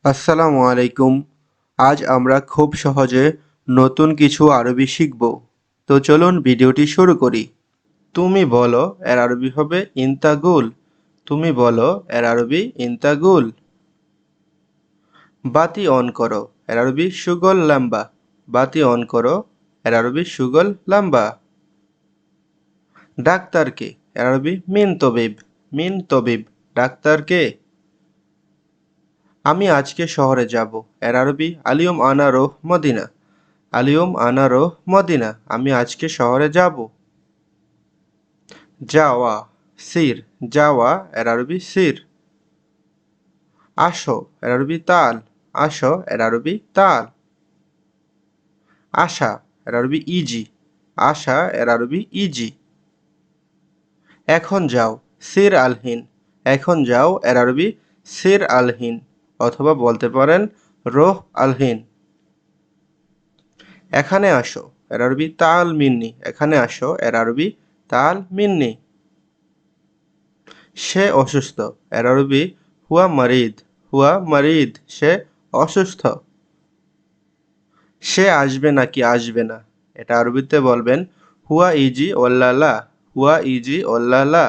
আসসালামু আলাইকুম। আজ আমরা খুব সহজে নতুন কিছু আরবি শিখব। তো চলুন ভিডিওটি শুরু করি। তুমি বলো এর আরবি হবে ইন্তাগুল। তুমি বলো এর আরবি ইন্তাগুল। বাতি অন করো এর আরবি শুগল লাম্বা। বাতি অন করো এর আরবি শুগল লাম্বা। ডাক্তারকে এর আরবি মিন তবিব। মিন তবিব ডাক্তারকে। আমি আজকে শহরে যাব এর আরবি আলিয়ম আনা রোহ মদিনা। আলিয়ম আনা রোহ মদিনা আমি আজকে শহরে যাব। যাওয়া সির যাওয়া এর আরবি সির। আসো এর আরবি তাল। আসো এর আরবি তাল। আশা এর আরবি ইজি। আশা এর আরবি ইজি। এখন যাও সির আলহিন। এখন যাও এর আরবি সির আলহিন অথবা বলতে পারেন রোহ আলহিন। এখানে আসো এর আরবি তাল মিন্নি। এখানে আসো এর আরবি তাল মিন্নি। সে অসুস্থ এর আরবি হুয়া মারিদ। হুয়া মারিদ সে অসুস্থ। সে আসবে নাকি আসবে না এটা আরবিতে বলবেন হুয়া ইজি ওল্লালা। হুয়া ইজি ওল্লালা।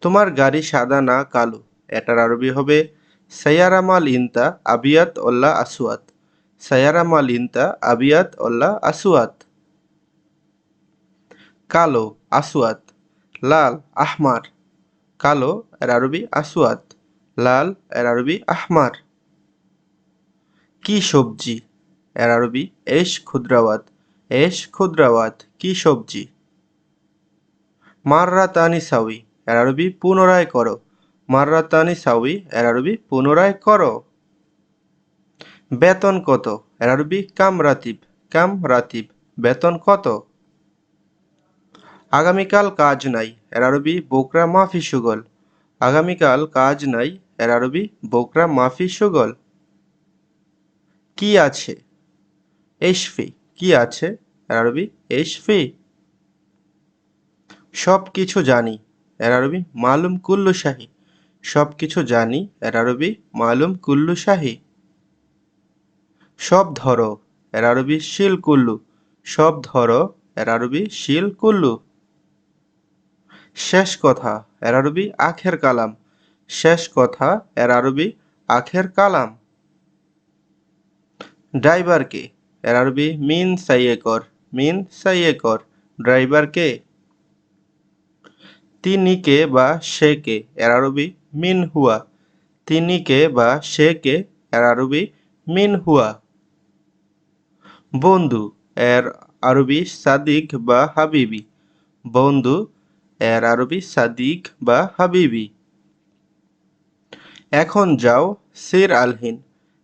তোমার গাড়ি সাদা না কালো এটার আরবি হবে সাইয়ারা মাল ইনতা আবিয়াত ওল্লা আসওয়াত। সাইয়ারা মাল ইনতা আবিয়াত ওল্লা আসওয়াত। কালো আসওয়াত লাল আহমার। কালো এর আরবি আসওয়াত। লাল এর আরবি আহমার। কি সবজি এর আরবি এশ খুদ্রাওয়াত। এশ খুদ্রাওয়াত কি সবজি। মাররাতানি সাউই এর আরবি পুনরায় করো। মাররাতানি সাউই এর আরবি পুনরায় করো। বেতন কত এর আরবি কাম রাতিব। কাম রাতিব বেতন কত। আগামীকাল কাজ নাই এর আরবি বোকরা মাফি সুগল। আগামীকাল কাজ নাই এর আরবি বোকরা মাফি সুগল। কি আছে এশফি কি আছে এর আরবি এশফি। সব কিছু জানি এর আরবি মালুম কুল্লু শাহি। সব কিছু জানি এর আরবি মালুম কুল্লু শাহি। সব ধরো এর আরবি শিল কুল্লু। সব ধরো এর আরবি শিল কুল্লু। শেষ কথা এর আরবি আখের কালাম। শেষ কথা এর আরবি আখের কালাম। ড্রাইভারকে এর আরবি মিন সাইয়েকর। মিন সাইয়েকর ড্রাইভার কে। তিনি কে বা সে কে এর আরবি মিন হুয়া। তিনি কে বা সে কে এর আরবি মিন হুয়া। বন্ধু এর আরবি সাদিক বা হাবিবি। বন্ধু এর আরবি সাদিক বা হাবিবি। এখন যাও সির আলহিন।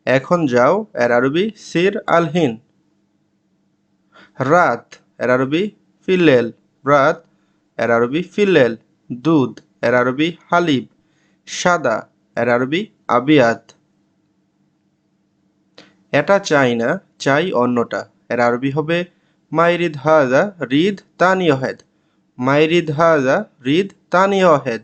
এখন যাও এর আরবি সির আলহিন। রাত এর আরবি ফিলেল। রাত এর আরবি ফিলেল। দুধ এর আরবি হালিব। সাদা এর আরবি আবিয়াত। এটা চাই না চাই অন্যটা এর আরবি হবে মাইরিদ হাজা রিদ তানি অহেদ। মাইরিদ হাজা রিদ তানি অহেদ।